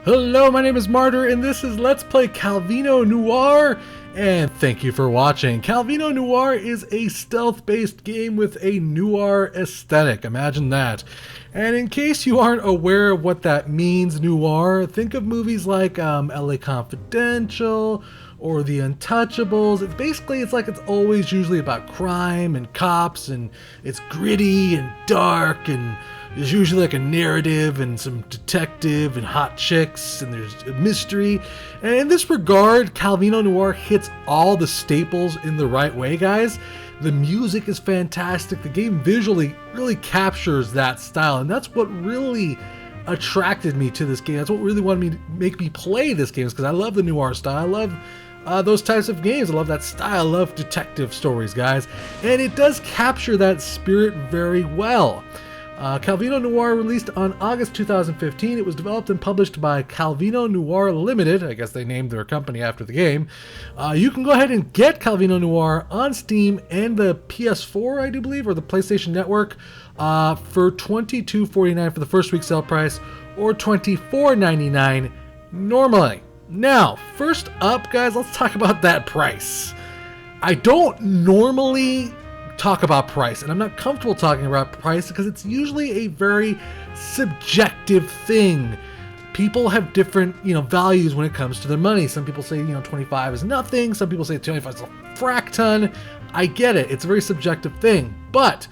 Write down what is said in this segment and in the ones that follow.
Hello, my name is Martyr, and this is Let's Play Calvino Noir, and thank you for watching. Calvino Noir is a stealth-based game with a noir aesthetic, imagine that. And in case you aren't aware of what that means, noir, think of movies like LA Confidential, or The Untouchables. It's always usually about crime and cops, and it's gritty and dark, and there's usually like a narrative and some detective and hot chicks, and there's a mystery. And in this regard, Calvino Noir hits all the staples in the right way, guys. The music is fantastic. The game visually really captures that style, and that's what really attracted me to this game. That's what really wanted me to make me play this game, because I love the noir style. I love those types of games. I love that style. I love detective stories, guys. And it does capture that spirit very well. Calvino Noir released on August 2015. It was developed and published by Calvino Noir Limited. I guess they named their company after the game. You can go ahead and get Calvino Noir on Steam and the PS4, I do believe, or the PlayStation Network for $22.49 for the first week sale price, or $24.99 normally. Now, first up, guys, let's talk about that price. I don't normally talk about price, and I'm not comfortable talking about price because it's usually a very subjective thing. People have different, values when it comes to their money. Some people say, 25 is nothing. Some people say 25 is a frack ton. I get it. It's a very subjective thing, but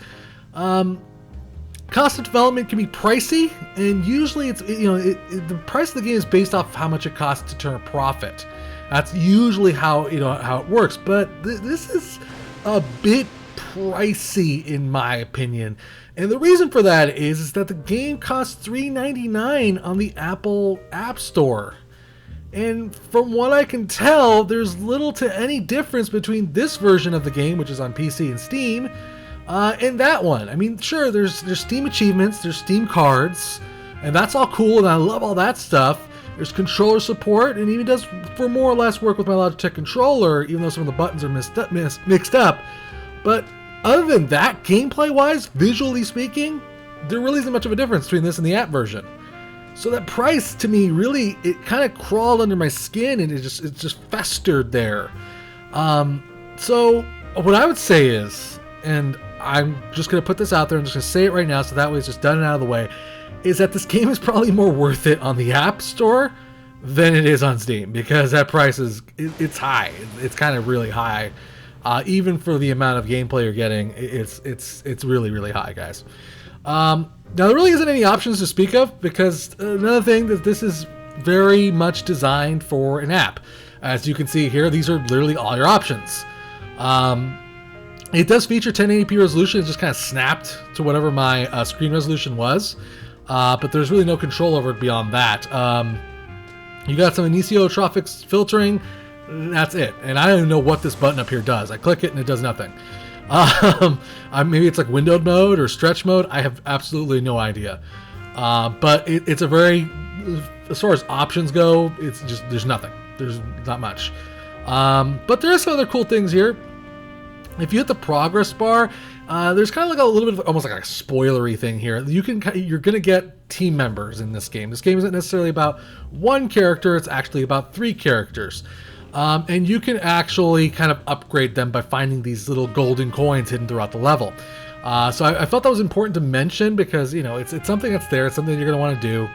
cost of development can be pricey, and usually it's the price of the game is based off of how much it costs to turn a profit. That's usually how it works. But this is a bit pricey in my opinion, and the reason for that is that the game costs $3.99 on the Apple App Store, and from what I can tell, there's little to any difference between this version of the game, which is on PC and Steam, and that one. I mean, sure, there's Steam achievements, there's Steam cards, and that's all cool, and I love all that stuff. There's controller support, and even does for more or less work with my Logitech controller, even though some of the buttons are mixed up. But other than that, gameplay-wise, visually speaking, there really isn't much of a difference between this and the app version. So that price, to me, really, it kind of crawled under my skin, and it just festered there. So what I would say is, and I'm just going to put this out there, I'm just going to say it right now, so that way it's just done and out of the way, is that this game is probably more worth it on the App Store than it is on Steam, because that price it's high. It's kind of really high. Even for the amount of gameplay you're getting, it's really, really high, guys. Now, there really isn't any options to speak of, because another thing that this is very much designed for an app. As you can see here, these are literally all your options. It does feature 1080p resolution. It just kind of snapped to whatever my screen resolution was, but there's really no control over it beyond that. You got some anisotropic filtering. That's it, and I don't even know what this button up here does. I click it and it does nothing. Maybe it's like windowed mode or stretch mode. I have absolutely no idea. But it's a very, as far as options go, it's just, there's nothing. There's not much. But there are some other cool things here. If you hit the progress bar, there's kind of like a little bit of almost like a spoilery thing here. You're gonna get team members in this game. This game isn't necessarily about one character. It's actually about 3 characters. And you can actually kind of upgrade them by finding these little golden coins hidden throughout the level. So I felt that was important to mention, because it's something that's there. It's something you're going to want to do.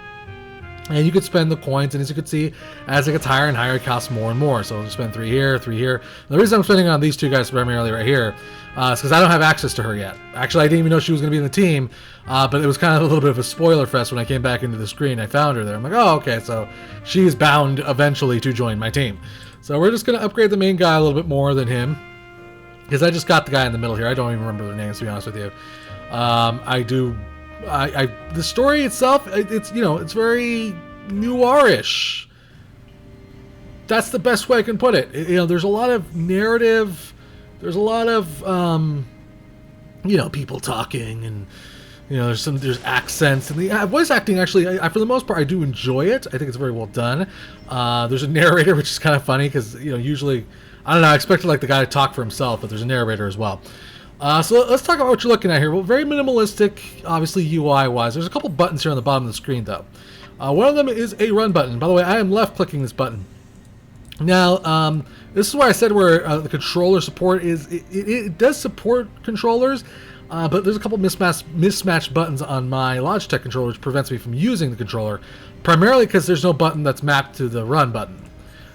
And you could spend the coins, and as you can see, as it gets higher and higher, it costs more and more. So I'll spend 3 here, 3 here. The reason I'm spending on these 2 guys primarily right here is because I don't have access to her yet. Actually, I didn't even know she was going to be in the team, but it was kind of a little bit of a spoiler fest when I came back into the screen. I found her there. I'm like, oh, okay, so she is bound eventually to join my team. So we're just going to upgrade the main guy a little bit more than him, because I just got the guy in the middle here. I don't even remember their names, to be honest with you. The story itself, it's very noirish. That's the best way I can put it. There's a lot of narrative. There's a lot of people talking, and there's accents, and the voice acting, actually, for the most part, I do enjoy it. I think it's very well done. There's a narrator, which is kind of funny, because usually, I don't know, I expected the guy to talk for himself, but there's a narrator as well. So let's talk about what you're looking at here. Well, very minimalistic, obviously UI wise. There's a couple buttons here on the bottom of the screen though. One of them is a run button. By the way, I am left-clicking this button. Now, this is where I said where the controller support is. It does support controllers, but there's a couple mismatched buttons on my Logitech controller, which prevents me from using the controller, primarily because there's no button that's mapped to the run button.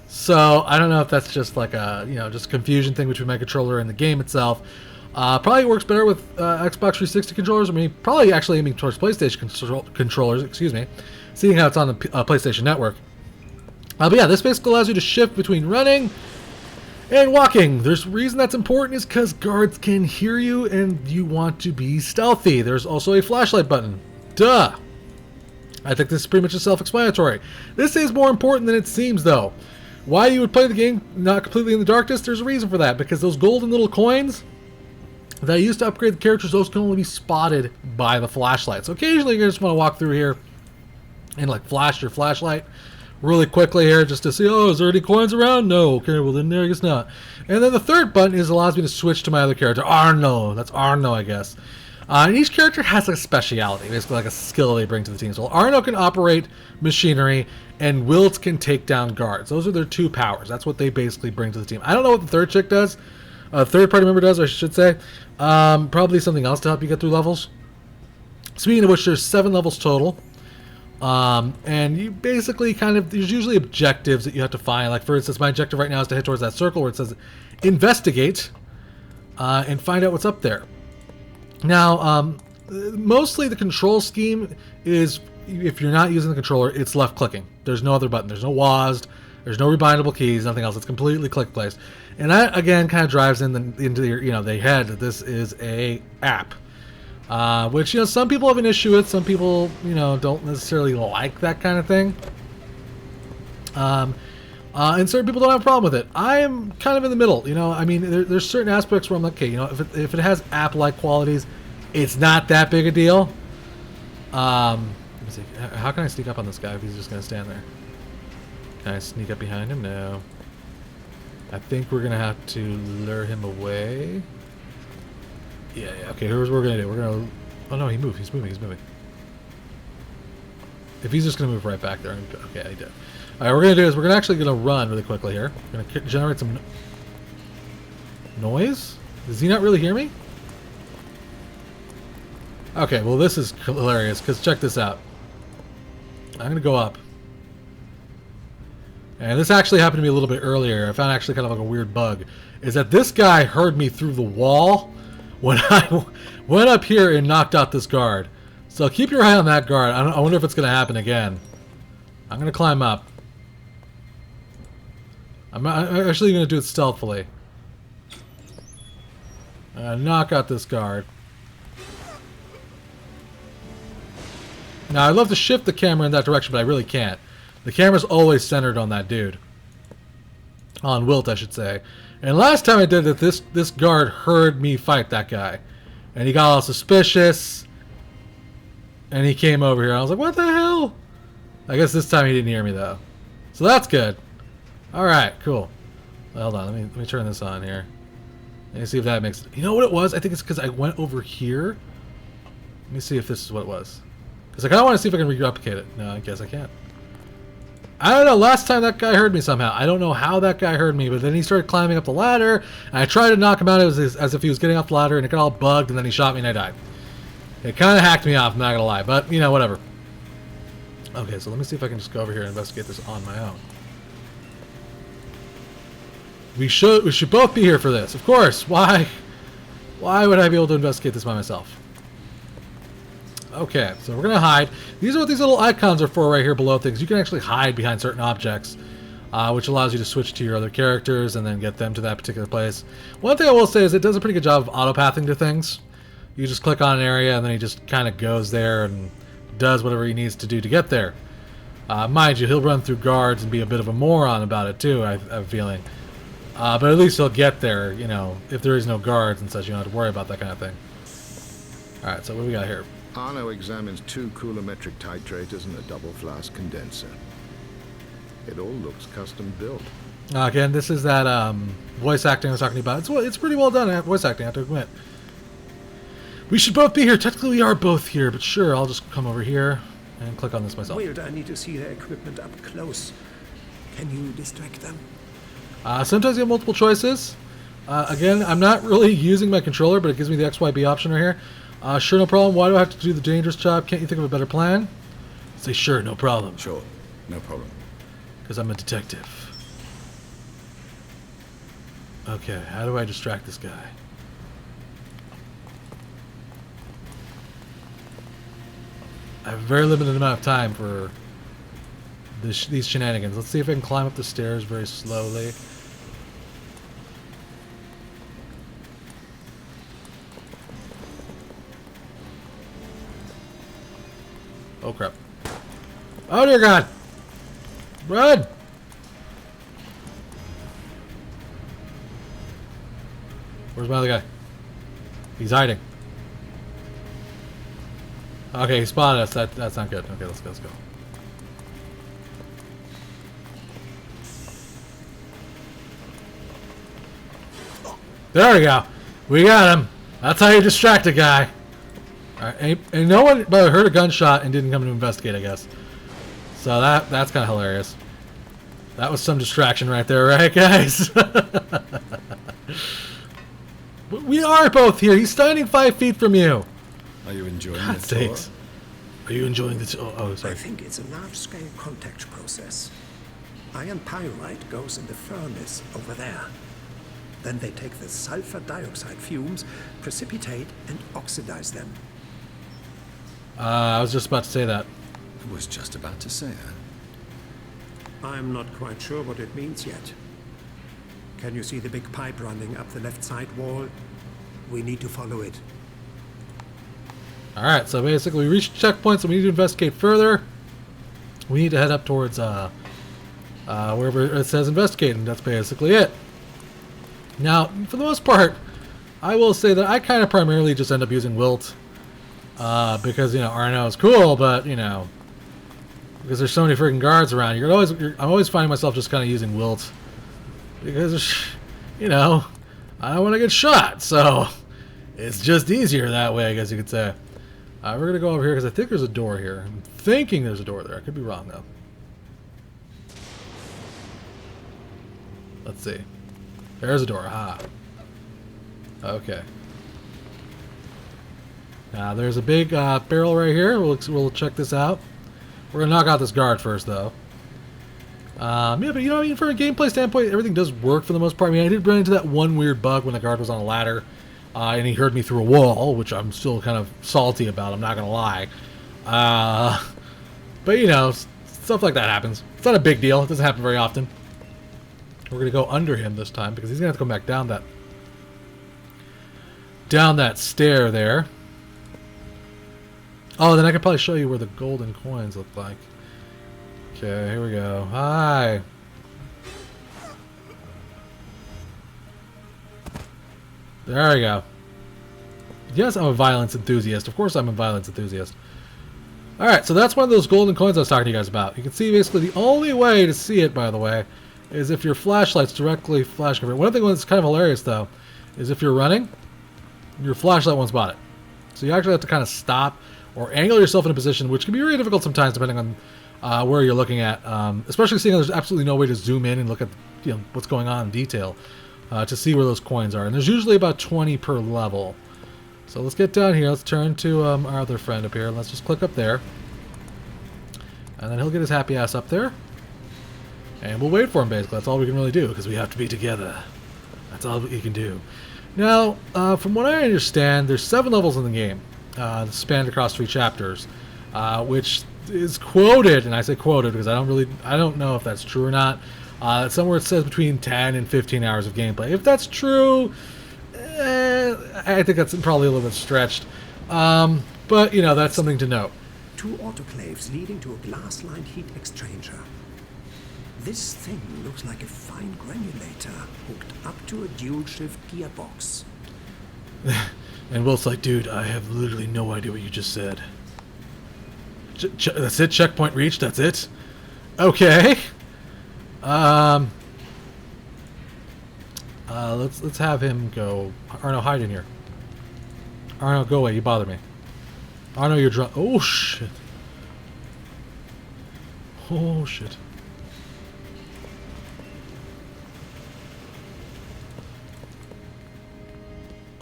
So I don't know if that's just like a just a confusion thing between my controller and the game itself. Probably works better with Xbox 360 controllers. I mean, probably actually aiming towards PlayStation controllers. Excuse me, seeing how it's on the PlayStation Network. But yeah, this basically allows you to shift between running and walking. There's a reason that's important is because guards can hear you and you want to be stealthy. There's also a flashlight button. Duh. I think this is pretty much self-explanatory. This is more important than it seems, though. Why you would play the game not completely in the darkness, there's a reason for that. Because those golden little coins that I used to upgrade the characters, those can only be spotted by the flashlight. So occasionally you just want to walk through here and like flash your flashlight really quickly here just to see, oh, is there any coins around? No. Okay, well then there I guess not. And then the third button allows me to switch to my other character, Arno. That's Arno, I guess. And each character has a speciality, basically like a skill they bring to the team. So Arno can operate machinery, and Wilt can take down guards. Those are their two powers. That's what they basically bring to the team. I don't know what the third chick does. Third party member does, I should say. Probably something else to help you get through levels. Speaking of which, there's 7 levels total. And you basically there's usually objectives that you have to find. Like, for instance, my objective right now is to head towards that circle where it says investigate and find out what's up there. Now, mostly the control scheme is, if you're not using the controller, it's left clicking. There's no other button. There's no WASD. There's no rebindable keys, nothing else. It's completely click placed. And that, again, kind of drives into your, the head that this is a app. Which, some people have an issue with. Some people, don't necessarily like that kind of thing. And certain people don't have a problem with it. I am kind of in the middle. I mean, there's certain aspects where I'm like, okay, if it has app-like qualities, it's not that big a deal. Let me see. How can I sneak up on this guy if he's just going to stand there? Can I sneak up behind him? No. I think we're going to have to lure him away. Yeah, okay, here's what we're going to do. We're going to... Oh, no, he moved. He's moving. If he's just going to move right back there. Okay, he did. All right, what we're going to do is we're actually going to run really quickly here. We're going to generate some noise. Does he not really hear me? Okay, well, this is hilarious, because check this out. I'm going to go up. And this actually happened to me a little bit earlier. I found actually kind of like a weird bug. Is that this guy heard me through the wall when I went up here and knocked out this guard. So keep your eye on that guard. I wonder if it's going to happen again. I'm going to climb up. I'm actually going to do it stealthily. Knock out this guard. Now, I'd love to shift the camera in that direction, but I really can't. The camera's always centered on that dude. On Wilt, I should say. And last time I did it, this guard heard me fight that guy. And he got all suspicious. And he came over here. I was like, what the hell? I guess this time he didn't hear me, though. So that's good. Alright, cool. Hold on, let me turn this on here. Let me see if that makes... You know what it was? I think it's because I went over here. Let me see if this is what it was. Because I kind of want to see if I can replicate it. No, I guess I can't. I don't know. Last time that guy heard me somehow. I don't know how that guy heard me, but then he started climbing up the ladder, and I tried to knock him out as if he was getting off the ladder, and it got all bugged, and then he shot me, and I died. It kind of hacked me off, I'm not going to lie, but, whatever. Okay, so let me see if I can just go over here and investigate this on my own. We should both be here for this, of course. Why would I be able to investigate this by myself? Okay, so we're going to hide. These are what these little icons are for right here below things. You can actually hide behind certain objects, which allows you to switch to your other characters and then get them to that particular place. One thing I will say is it does a pretty good job of auto-pathing to things. You just click on an area and then he just kind of goes there and does whatever he needs to do to get there. Mind you, he'll run through guards and be a bit of a moron about it too, I have a feeling. But at least he'll get there, if there is no guards and such, you don't have to worry about that kind of thing. Alright, so what do we got here? Arno examines 2 coulometric titrators and a double flask condenser. It all looks custom built. Again, this is that voice acting I was talking about. It's pretty well done voice acting, I have to admit. We should both be here. Technically, we are both here, but sure, I'll just come over here. and click on this myself. Wait, I need to see their equipment up close. Can you distract them? Sometimes you have multiple choices. Again, I'm not really using my controller, but it gives me the XYB option right here. Sure, no problem. Why do I have to do the dangerous job? Can't you think of a better plan? Say sure, no problem. Sure, no problem. Because I'm a detective. Okay, how do I distract this guy? I have a very limited amount of time for these shenanigans. Let's see if I can climb up the stairs very slowly. Oh crap. Oh dear God! Run! Where's my other guy? He's hiding. Okay, he spotted us. That's not good. Okay, let's go. There we go. We got him. That's how you distract a guy. Alright, and no one but heard a gunshot and didn't come to investigate, I guess. So that's kind of hilarious. That was some distraction right there, right, guys? We are both here. He's standing 5 feet from you. Are you enjoying God the sakes. tour? Are you enjoying the tour? Oh, I sorry. think it's a large-scale contact process. Iron pyrite goes in the furnace over there. Then they take the sulfur dioxide fumes, precipitate, and oxidize them. I was just about to say that. I was just about to say that. I'm not quite sure what it means yet. Can you see the big pipe running up the left side wall? We need to follow it. Alright, so basically we reached checkpoints and we need to investigate further. We need to head up towards wherever it says investigate, and that's basically it. Now, for the most part, I will say that I kind of primarily just end up using Wilt. Because, you know, RNO is cool, but, you know, because there's so many freaking guards around, I'm always finding myself just kind of using Wilt. Because, you know, I don't want to get shot, so it's just easier that way, I guess you could say. We're going to go over here because I think there's a door here. I'm thinking there's a door there. I could be wrong, though. Let's see. There's a door. Aha. Okay. Now, there's a big barrel right here. We'll check this out. We're going to knock out this guard first, though. Yeah, but, you know, I mean, from a gameplay standpoint, everything does work for the most part. I mean, I did run into that one weird bug when the guard was on a ladder. And he heard me through a wall, which I'm still kind of salty about, I'm not going to lie. But, you know, stuff like that happens. It's not a big deal. It doesn't happen very often. We're going to go under him this time, because he's going to have to come back down that stair there. Oh, then I could probably show you where the golden coins look like. Okay, here we go. Hi. There we go. Yes, I'm a violence enthusiast. Of course I'm a violence enthusiast. Alright, so that's one of those golden coins I was talking to you guys about. You can see basically the only way to see it, by the way, is if your flashlight's directly flash covered. One thing that's kind of hilarious, though, is if you're running, your flashlight won't spot it. So you actually have to kind of stop or angle yourself in a position, which can be very difficult sometimes depending on where you're looking at, especially seeing there's absolutely no way to zoom in and look at, you know, what's going on in detail to see where those coins are. And there's usually about 20 per level. So let's get down here. Let's turn to our other friend up here. Let's just click up there. And then he'll get his happy ass up there. And we'll wait for him, basically. That's all we can really do, because we have to be together. That's all we can do. Now, from what I understand, there's 7 levels in the game, spanned across 3 chapters, which is quoted, and I say quoted because I don't know if that's true or not. Somewhere it says between 10 and 15 hours of gameplay. If that's true, I think that's probably a little bit stretched. But, you know, that's something to note. 2 autoclaves leading to a glass-lined heat exchanger. This thing looks like a fine granulator hooked up to a dual-shift gearbox. And Wilt's like, dude, I have literally no idea what you just said. That's it? Checkpoint reached? That's it? Okay. Let's have him go. Arno, hide in here. Arno, go away. You bother me. Arno, you're drunk. Oh, shit. Oh, shit.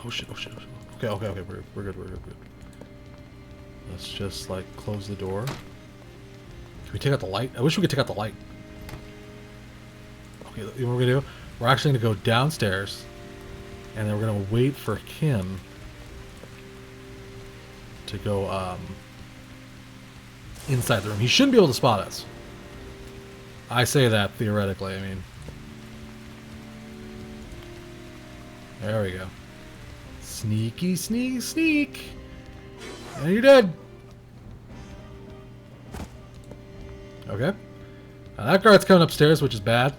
Oh, shit, oh, shit, oh, shit. Okay, okay, okay, we're good, we're good. Let's just, like, close the door. Can we take out the light? I wish we could take out the light. Okay, you know what we're gonna do? We're actually gonna go downstairs, and then we're gonna wait for Kim to go, inside the room. He shouldn't be able to spot us. I say that theoretically, I mean. There we go. Sneaky, sneak, sneak. And you're dead. Okay. Now that guard's coming upstairs, which is bad.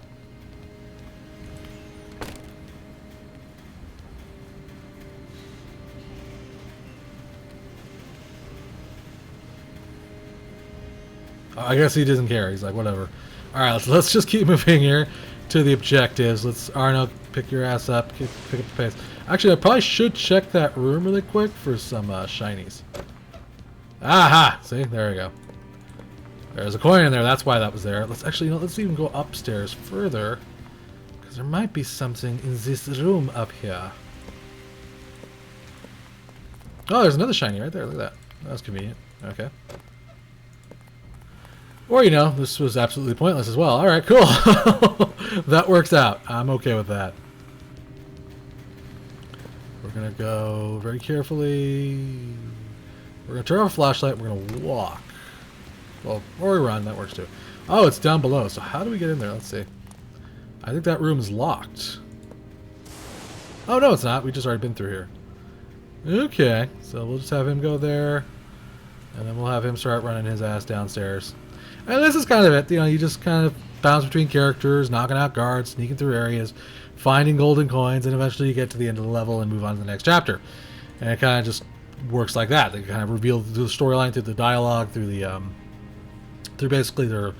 I guess he doesn't care. He's like, whatever. Alright, let's just keep moving here to the objectives. Let's, Arno, pick your ass up. Pick up the pace. Actually, I probably should check that room really quick for some shinies. Aha! See? There we go. There's a coin in there. That's why that was there. Let's actually, you know, let's even go upstairs further. Because there might be something in this room up here. Oh, there's another shiny right there. Look at that. That was convenient. Okay. Or, you know, this was absolutely pointless as well. Alright, cool. That works out. I'm okay with that. We're going to go very carefully. We're going to turn off a flashlight. We're going to walk. Well, or we run. That works too. Oh, it's down below. So how do we get in there? Let's see. I think that room is locked. Oh, no, it's not. We just already been through here. Okay. So we'll just have him go there. And then we'll have him start running his ass downstairs. And this is kind of it. You know, you just kind of bounce between characters, knocking out guards, sneaking through areas, finding golden coins, and eventually you get to the end of the level and move on to the next chapter. And it kind of just works like that. They kind of reveal the storyline through the dialogue, through the through basically their, you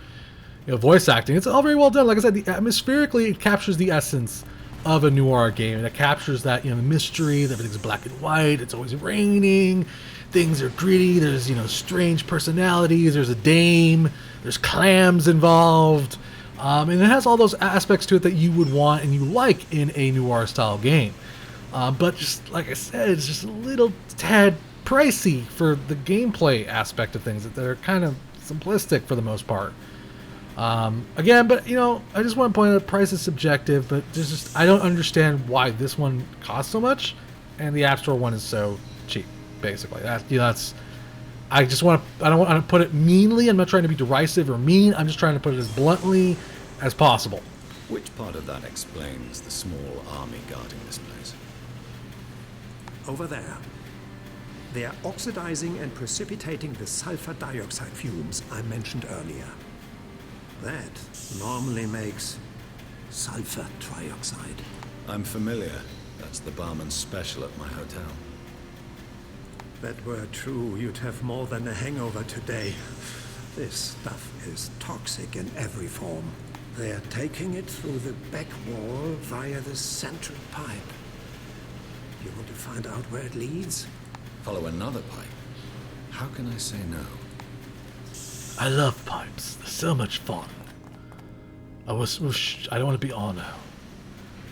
know, voice acting. It's all very well done. Like I said, atmospherically it captures the essence of a noir game, and it captures that, you know, the mystery. Everything's black and white. It's always raining. Things are gritty. There's, you know, strange personalities. There's a dame. There's clams involved. And it has all those aspects to it that you would want and you like in a noir-style game. But just, like I said, it's just a little tad pricey for the gameplay aspect of things that are kind of simplistic for the most part. Again, but, you know, I just want to point out price is subjective, but there's just, I don't understand why this one costs so much and the App Store one is so cheap. Basically, that, you know, that's. I just want to. I don't want to put it meanly. I'm not trying to be derisive or mean. I'm just trying to put it as bluntly as possible. Which part of that explains the small army guarding this place? Over there. They are oxidizing and precipitating the sulfur dioxide fumes I mentioned earlier. That normally makes sulfur trioxide. I'm familiar. That's the barman's special at my hotel. That were true, you'd have more than a hangover today. This stuff is toxic in every form. They're taking it through the back wall via the central pipe. You want to find out where it leads? Follow another pipe? How can I say no? I love pipes. They're so much fun. I don't want to be Arno.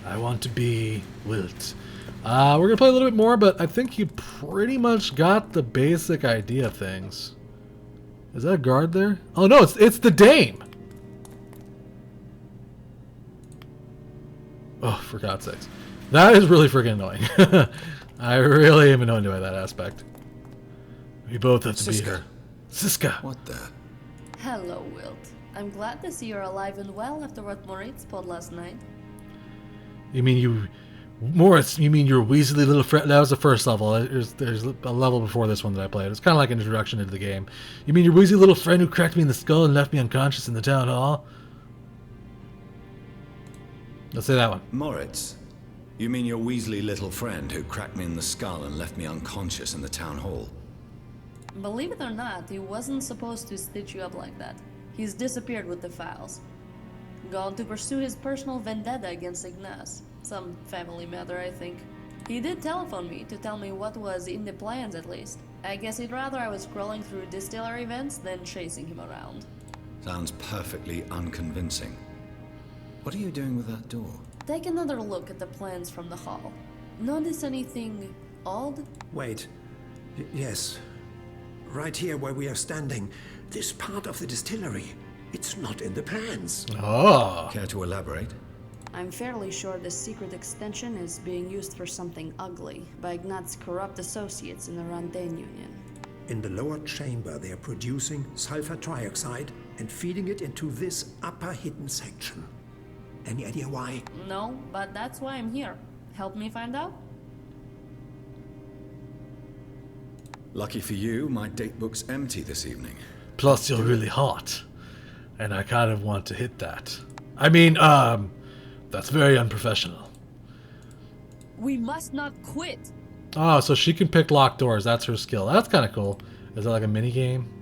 I want to be Wilt. We're going to play a little bit more, but I think you pretty much got the basic idea of things. Is that a guard there? Oh, no, it's the dame! Oh, for God's sakes. That is really freaking annoying. I really am annoyed by that aspect. We both have to be here. Siska! What the? Hello, Wilt. I'm glad to see you're alive and well after what Moritz pulled last night. You mean you... Moritz, you mean your Weasley little friend? That was the first level. There's a level before this one that I played. It's kind of like an introduction into the game. You mean your Weasley little friend who cracked me in the skull and left me unconscious in the town hall? Let's say that one. Moritz? You mean your Weasley little friend who cracked me in the skull and left me unconscious in the town hall? Believe it or not, he wasn't supposed to stitch you up like that. He's disappeared with the files. Gone to pursue his personal vendetta against Ignace. Some family matter, I think. He did telephone me to tell me what was in the plans, at least. I guess he'd rather I was scrolling through distiller events than chasing him around. Sounds perfectly unconvincing. What are you doing with that door? Take another look at the plans from the hall. Notice anything odd? Wait. Yes. Right here where we are standing. This part of the distillery. It's not in the plans. Oh. Care to elaborate? I'm fairly sure this secret extension is being used for something ugly by Ignat's corrupt associates in the Randain Union. In the lower chamber, they are producing sulfur trioxide and feeding it into this upper hidden section. Any idea why? No, but that's why I'm here. Help me find out? Lucky for you, my date book's empty this evening. Plus, you're really hot. And I kind of want to hit that. I mean, that's very unprofessional. We must not quit. Oh, so she can pick locked doors. That's her skill. That's kind of cool. Is that like a mini game?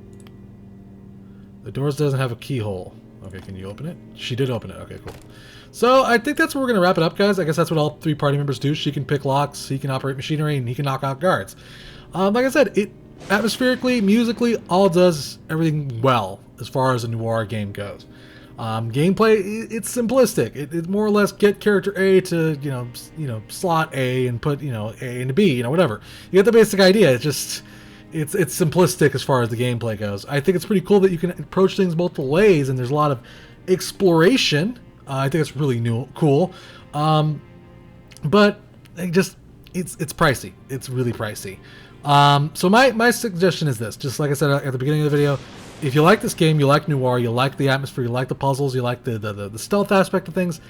The doors doesn't have a keyhole. Okay, can you open it? She did open it. Okay, cool. So I think that's where we're going to wrap it up, guys. I guess that's what all 3 party members do. She can pick locks, he can operate machinery, and he can knock out guards. Like I said, it atmospherically, musically, all does everything well as far as a noir game goes. Gameplay, it's simplistic. It more or less get character A to slot A and put A into B, whatever. You get the basic idea. It's just it's simplistic as far as the gameplay goes. I think it's pretty cool that you can approach things multiple ways, and there's a lot of exploration. I think it's really cool. But it's pricey. It's really pricey. So my suggestion is this, just like I said at the beginning of the video, if you like this game, you like noir, you like the atmosphere, you like the puzzles, you like the stealth aspect of things,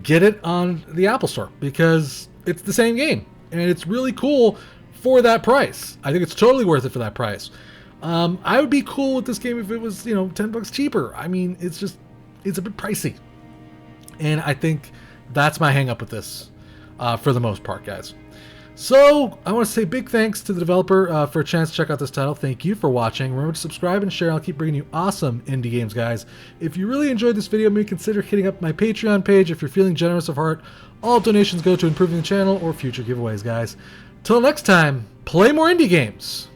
get it on the Apple Store, because it's the same game, and it's really cool for that price. I think it's totally worth it for that price. I would be cool with this game if it was, $10 cheaper. I mean, it's a bit pricey. And I think that's my hang up with this, for the most part, guys. So, I want to say big thanks to the developer for a chance to check out this title. Thank you for watching. Remember to subscribe and share. I'll keep bringing you awesome indie games, guys. If you really enjoyed this video, maybe consider hitting up my Patreon page if you're feeling generous of heart. All donations go to improving the channel or future giveaways, guys. Till next time, play more indie games.